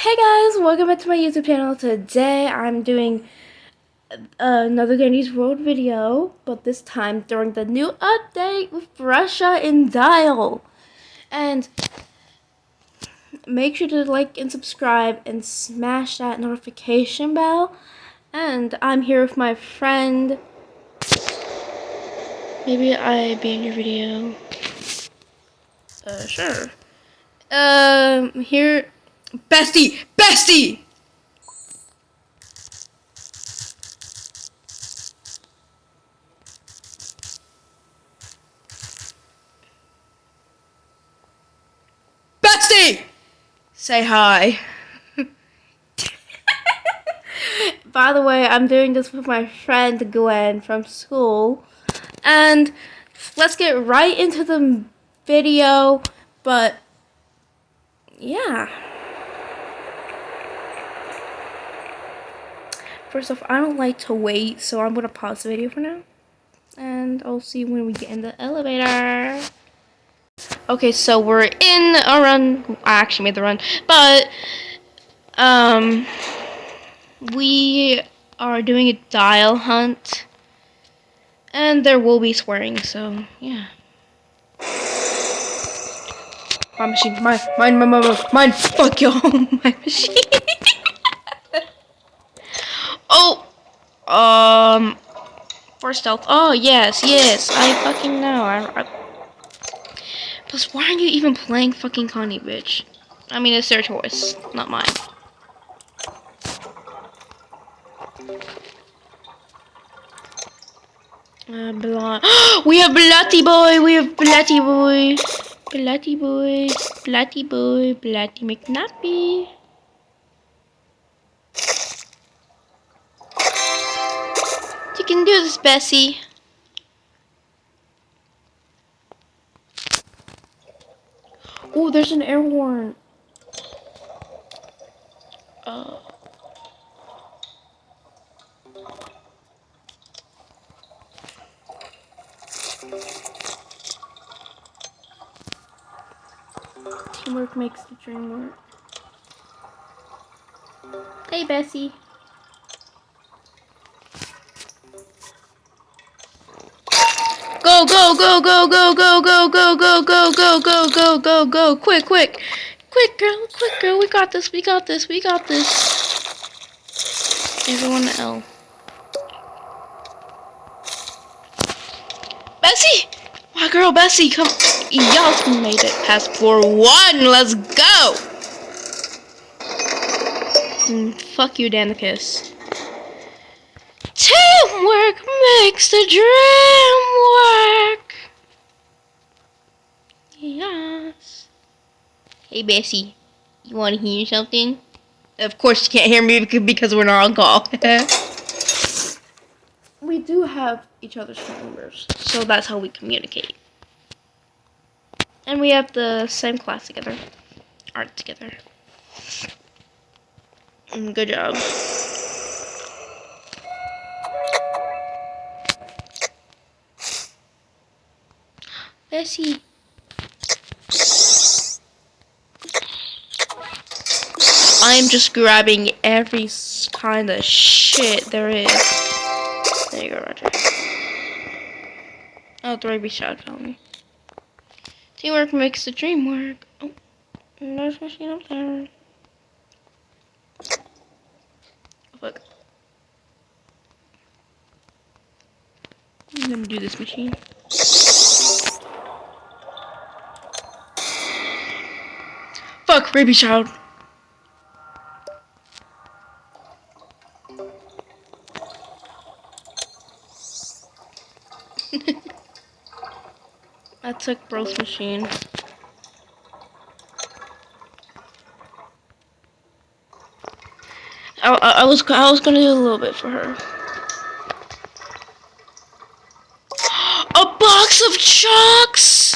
Hey guys, welcome back to my YouTube channel. Today I'm doing another Danny's World video, but this time during the new update with Russia and Dial. And make sure to like and subscribe and smash that notification bell. And I'm here with my friend. Maybe I be in your video. Sure. Here, Bestie! Bestie! Say hi. By the way, I'm doing this with my friend Gwen from school. And let's get right into the video. But yeah. First off, I don't like to wait, so I'm gonna pause the video for now. And I'll see you when we get in the elevator. Okay, so we're in a run. I actually made the run. But we are doing a dial hunt. And there will be swearing, so yeah. My machine, mine, fuck y'all, my machine. Oh, for stealth. Oh, yes, I fucking know. Plus, why aren't you even playing fucking Connie, bitch? I mean, it's their choice, not mine. We have Blatty boy, Blatty McNappy. You can do this, Bessie. Oh, there's an air horn. Teamwork makes the dream work. Hey, Bessie. Go, go, go, go, go, go, go, go, go, go, go, go, go, go, go. Quick, quick. Quick, girl. We got this. Everyone L. Bessie! My girl, Bessie, come. Y'all made it past floor 1. Let's go! Fuck you, Danicus. Teamwork makes the dream work. Yes. Hey, Bessie. You want to hear something? Of course you can't hear me because we're not on call. We do have each other's phone numbers, so that's how we communicate. And we have the same class together. Art together. Good job. Bessie. I'm just grabbing every kind of shit there is. There you go, Roger. Oh, the rabies shot found me. Teamwork makes the dream work. Oh, there's a machine up there. Oh, fuck. Let me do this machine. Fuck, rabies child. I took bro's machine. I was gonna do a little bit for her. A box of chocks.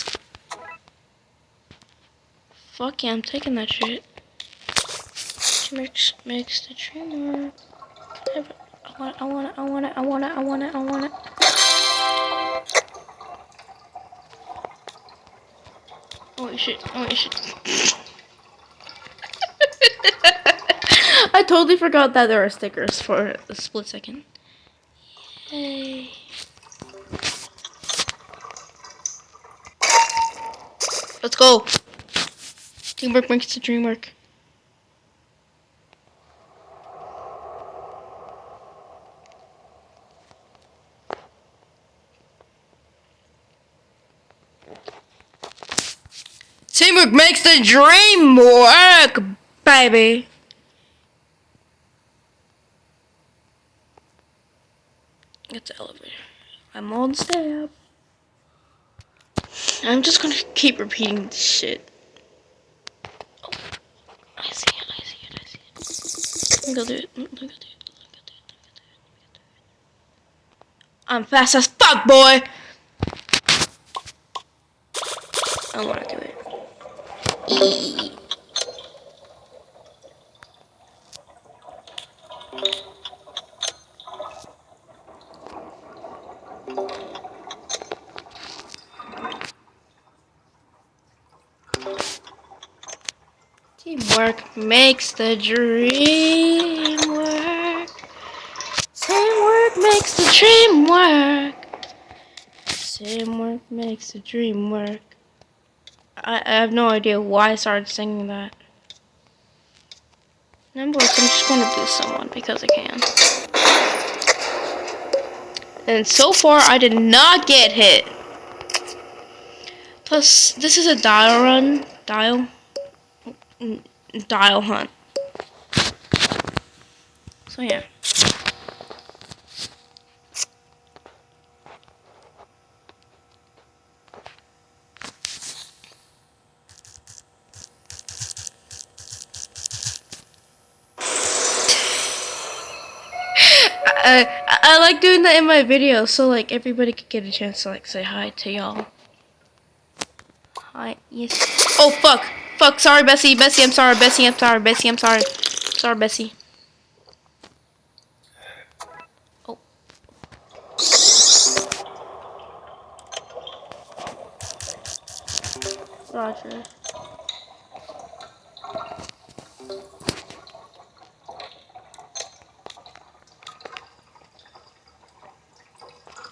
Fuck yeah, I'm taking that shit. Makes the dream work. I want it. Oh shit. I totally forgot that there are stickers for a split second. Yay. Let's go. Teamwork makes the dream work. Teamwork makes the dream work, baby. It's the elevator. I'm on step. I'm just gonna keep repeating this shit. Oh, I see it, I see it, I see it. Let me go do it. Let me go do it. I'm fast as fuck, boy! I wanna do it. Teamwork makes the dream work. Teamwork makes the dream work. Teamwork makes the dream work. I have no idea why I started singing that. I'm just gonna do someone because I can. And so far, I did not get hit. Plus, this is a dial run. Dial hunt. So yeah. I like doing that in my videos so like everybody could get a chance to like say hi to y'all. Hi, yes. Oh fuck, fuck. Sorry, Bessie. Bessie, I'm sorry. Bessie, I'm sorry. Bessie, I'm sorry. Sorry, Bessie. Oh. Roger.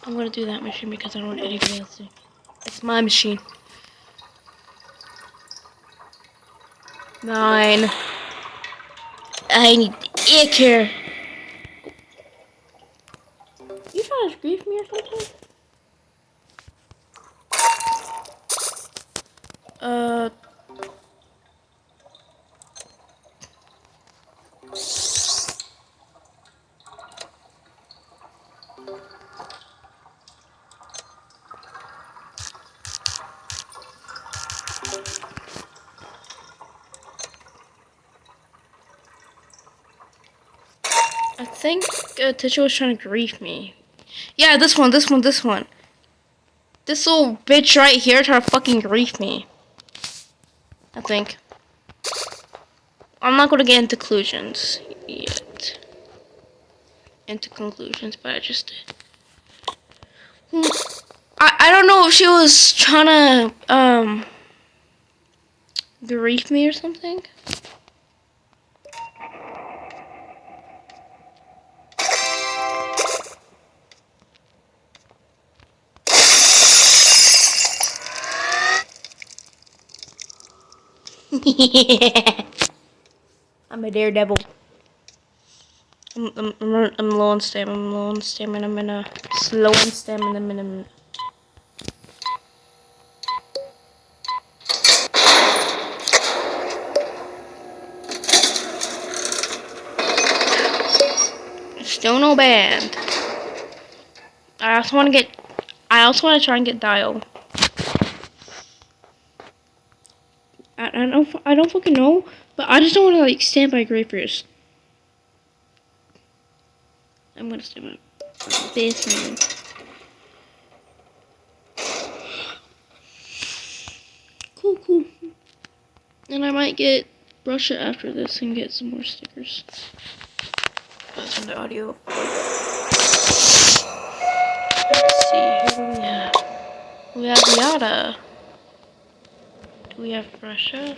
I'm gonna do that machine because I don't want anybody else to. It's my machine. 9. I need ear care. You trying to grief me or something? I think Tisha was trying to grief me. Yeah, this one. This little bitch right here trying to fucking grief me. I think. I'm not gonna get into conclusions yet. But I just did. I don't know if she was trying to grief me or something. I'm a daredevil. I'm low on stamina. I'm low on stamina. I'm in a slow on stamina. I'm in a. Still no band. I also want to try and get Dial. I don't fucking know, but I just don't want to like stand by grave first. I'm gonna stand by basement. Cool. And I might get brush it after this and get some more stickers. That's in the audio. Let's see, who do we have? We have Yada. Do we have Russia?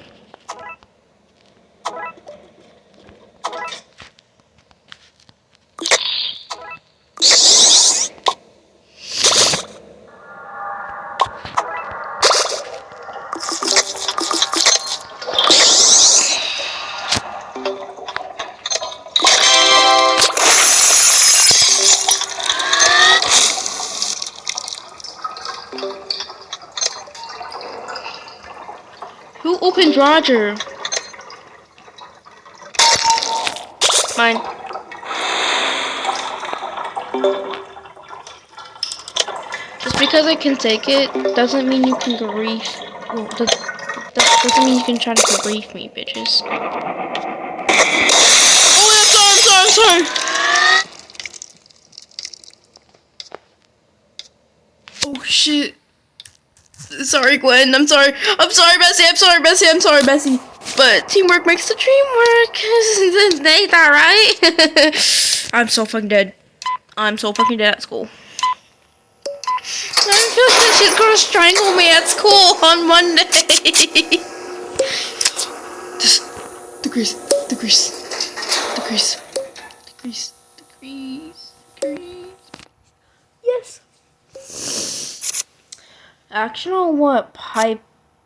name's Roger. Mine. Just because I can take it doesn't mean you can grief. Well, doesn't mean you can try to grief me, bitches. Oh, I'm sorry. Oh shit. Sorry, Gwen. I'm sorry, Bessie. I'm sorry, Bessie. But teamwork makes the dream work. Ain't that right? I'm so fucking dead. I'm so fucking dead at school. I feel like she's gonna strangle me at school on Monday. Just the grease. Yes. Actually, I don't know what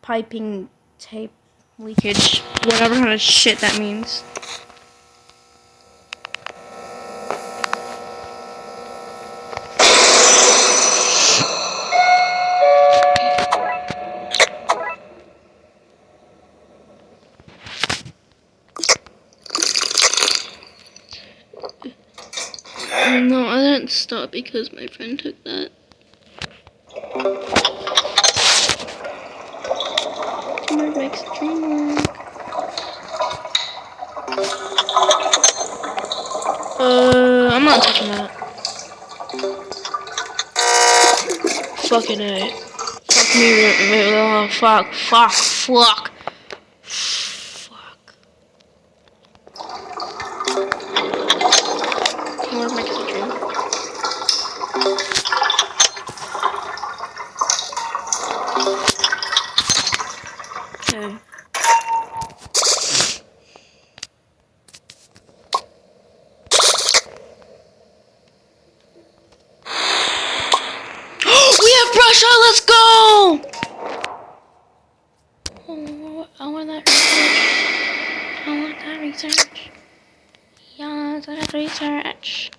piping tape leakage, whatever kind of shit that means. No, I didn't stop because my friend took that. Teamwork makes the dream work. I'm not touching that. Fucking A. Fuck me, oh, fuck. Teamwork makes the dream work. Okay. We have brush out, let's go! Oh, I want that research. Yes, I have research.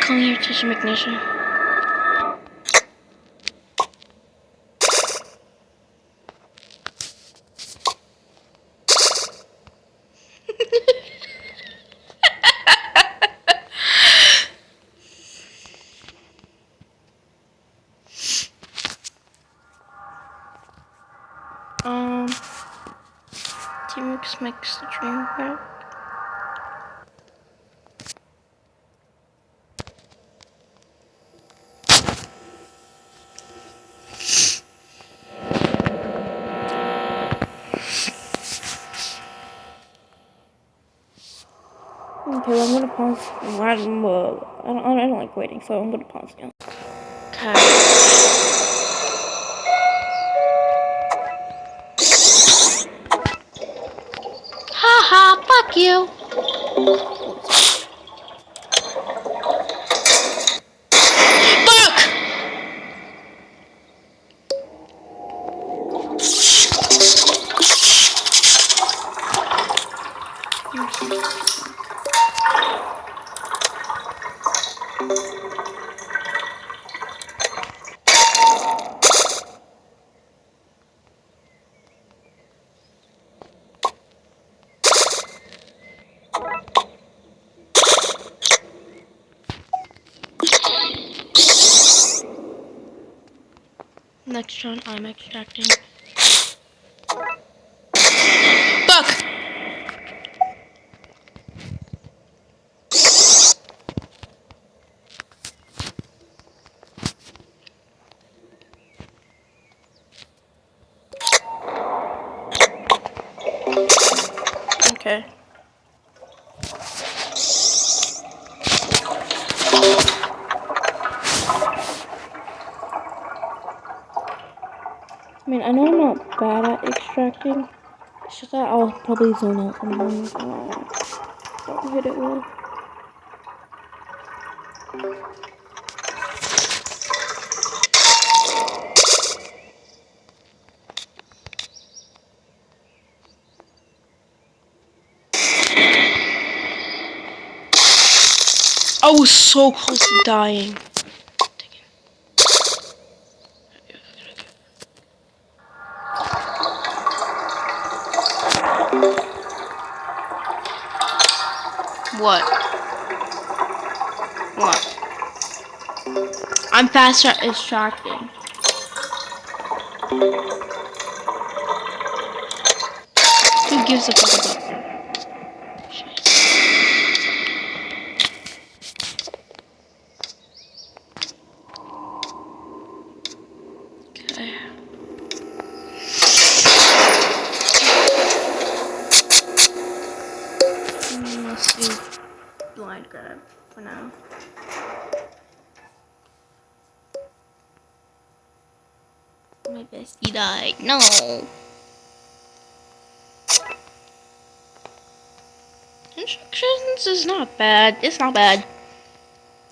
Come here, Tisha McNisha. Teamwork makes the dream work. Okay, well, I'm gonna pause. I don't like waiting, so I'm gonna pause now. Okay. Haha, fuck you. Fuck! Next round, I'm extracting. Fuck! Okay. I mean, I know I'm not bad at extracting. It's just that I'll probably zone out sometimes. Don't hit it well. I was so close to dying. What? What? I'm fast at extracting. Who gives a fuck about that? Shit. Okay. Let's do blind grab for now. My bestie died. No. Instructions is not bad. It's not bad.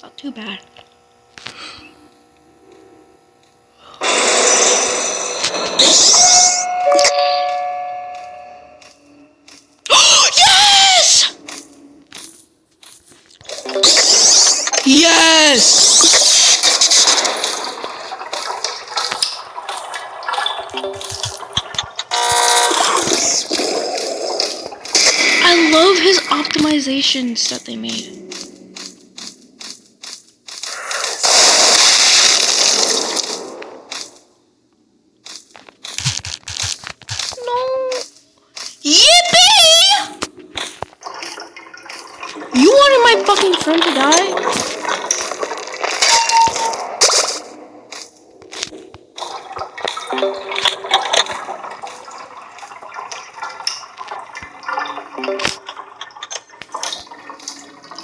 Not too bad. Yes! Yes! I love his optimizations that they made. No. Yippee! You wanted my fucking friend to die?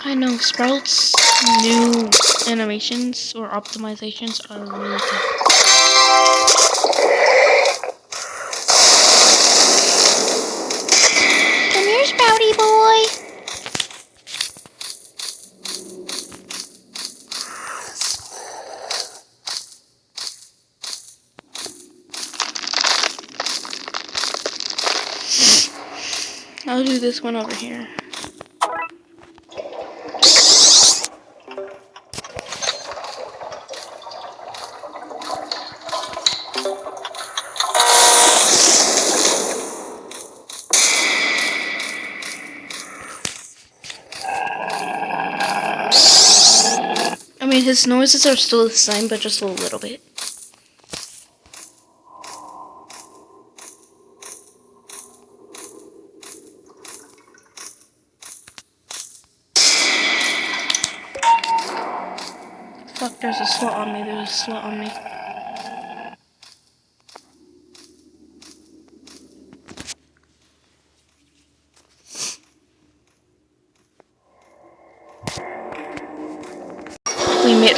I know Sprout's new animations or optimizations are really good. Come here, Sprouty boy. I'll do this one over here. I mean, his noises are still the same, but just a little bit. Fuck, there's a slot on me. There's a slot on me. We made.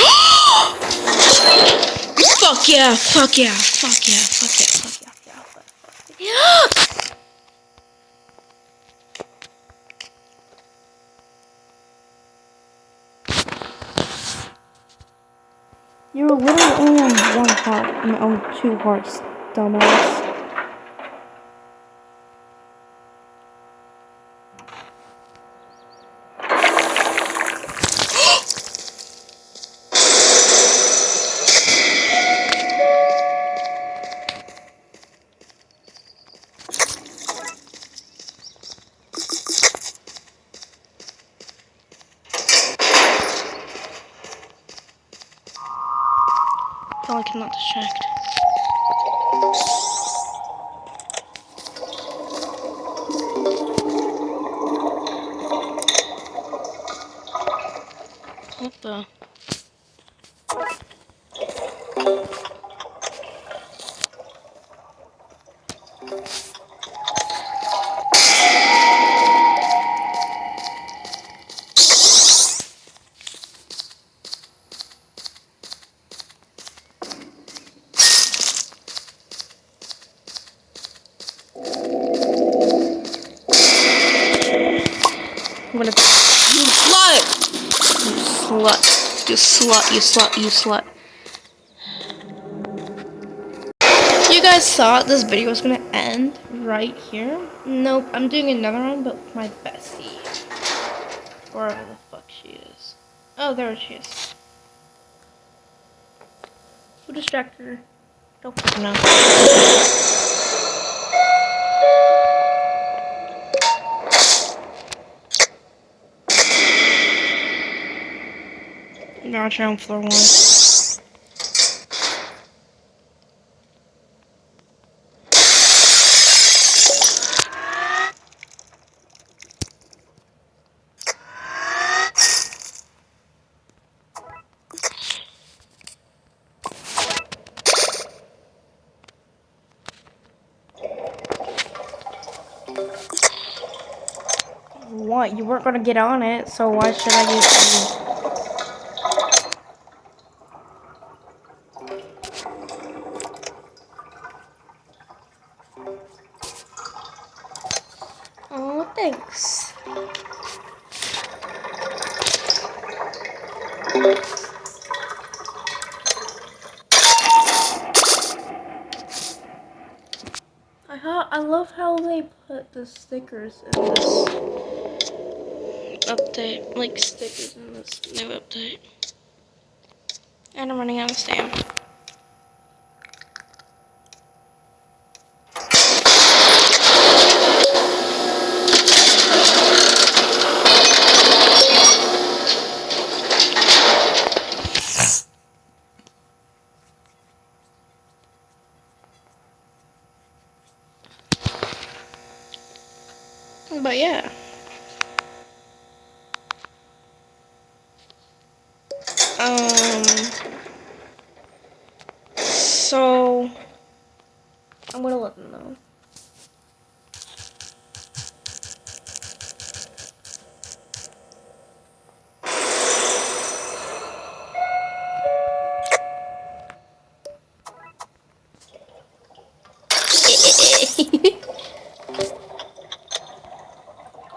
Fuck yeah! Fuck yeah! Fuck yeah! Fuck yeah! Fuck yeah! Fuck yeah! You're literally only on one heart. I mean, on 2 hearts, dumbass. Oh, I cannot distract. What the? I'm gonna. You slut! You slut. You slut. You slut. You slut. You guys thought this video was gonna end right here? Nope, I'm doing another one, but with my bestie. Wherever the fuck she is. Oh, there she is. Who distracted her? Don't fucking know. Gotcha, on floor 1. What? You weren't gonna get on it, so why should I get you? Oh, thanks. I love how they put the stickers in this update, like stickers in this new update. And I'm running out of stamina. But yeah. So I'm gonna let them know.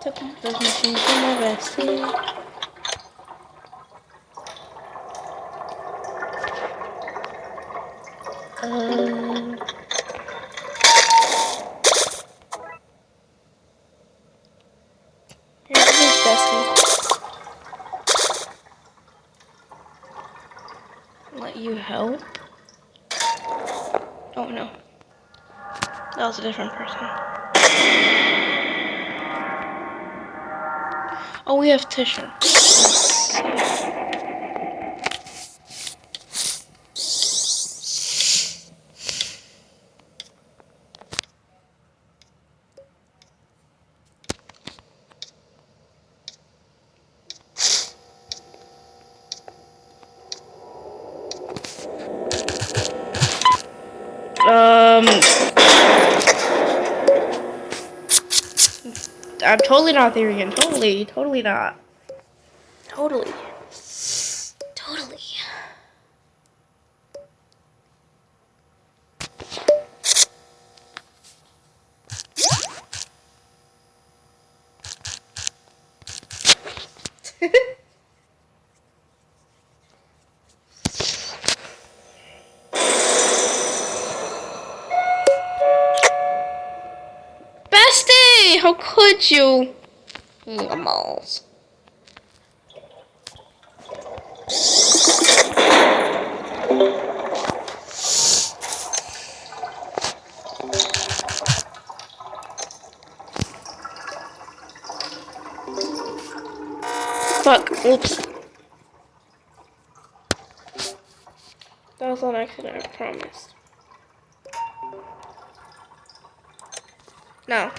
Took those machines from my bestie. Here's his bestie. Let you help? Oh no. That was a different person. Oh, we have tissue. I'm totally not there again. Totally not. Totally. Bestie! How could you? Malls. Fuck. Oops. That was on accident, I promise. No.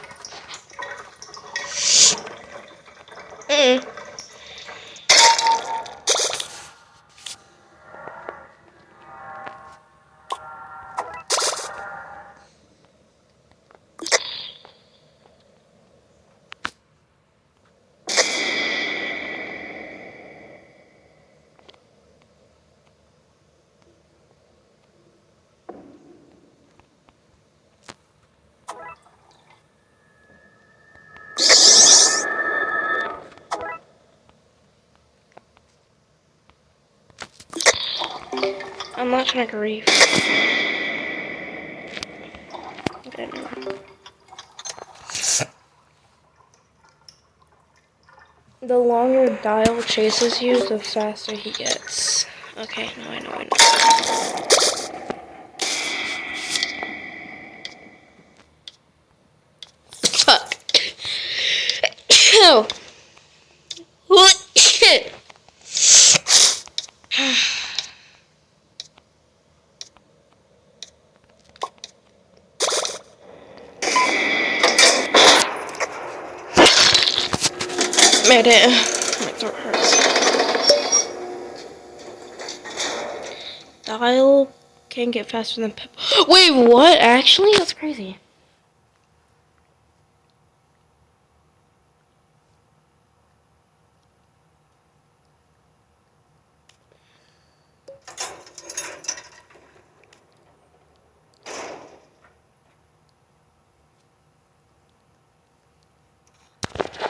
I'm not trying to grieve. Okay, no. The longer Dial chases you, the faster he gets. Okay, no, I know. Fuck. Ew. What? Shit. Made it. My throat hurts. Dial can get faster than Pip. Wait, what? Actually? That's crazy.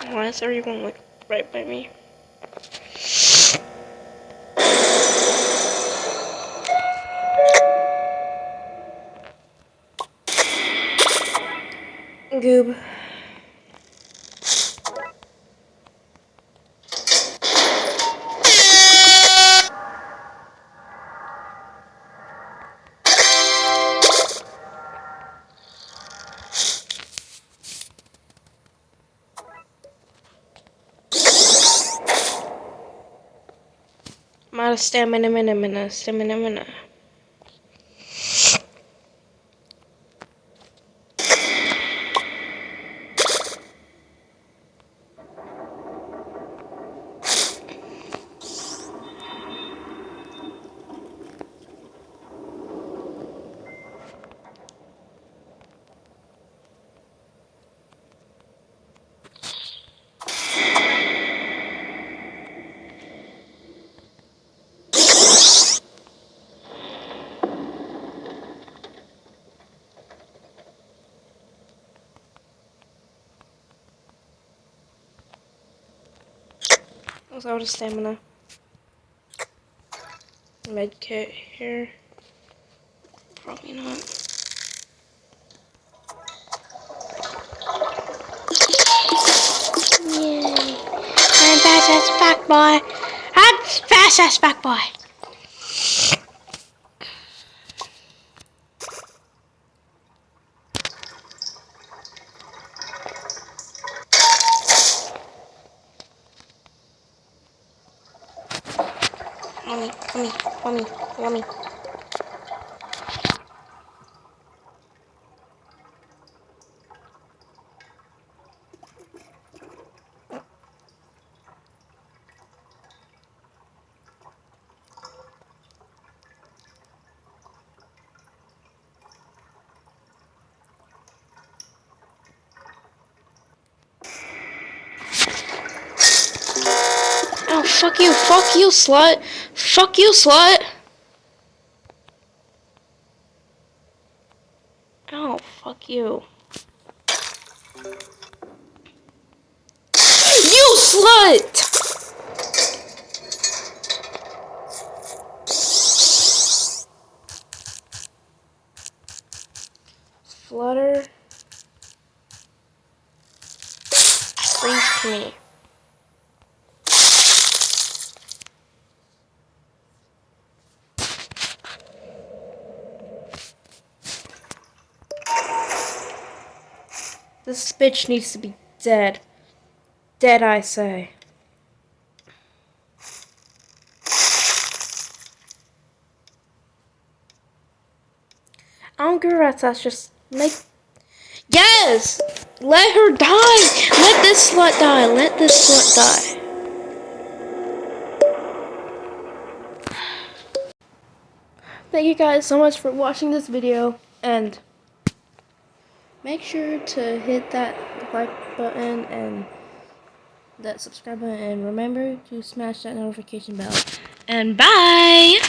Why is everyone like right by me? Goob. I'm out of stamina. I was out of stamina. Medkit here. Probably not. Yay. I'm fast as fuck, boy. I'm fast as fuck, boy. Mommy. Oh, fuck you, slut. Fuck you, slut. Oh, fuck you. You slut! Flutter. Freeze me. This bitch needs to be dead. Dead, I say. I don't give a rat's ass, just make... Yes! Let her die! Let this slut die! Let this slut die. Thank you guys so much for watching this video, and make sure to hit that like button and that subscribe button, and remember to smash that notification bell. And bye!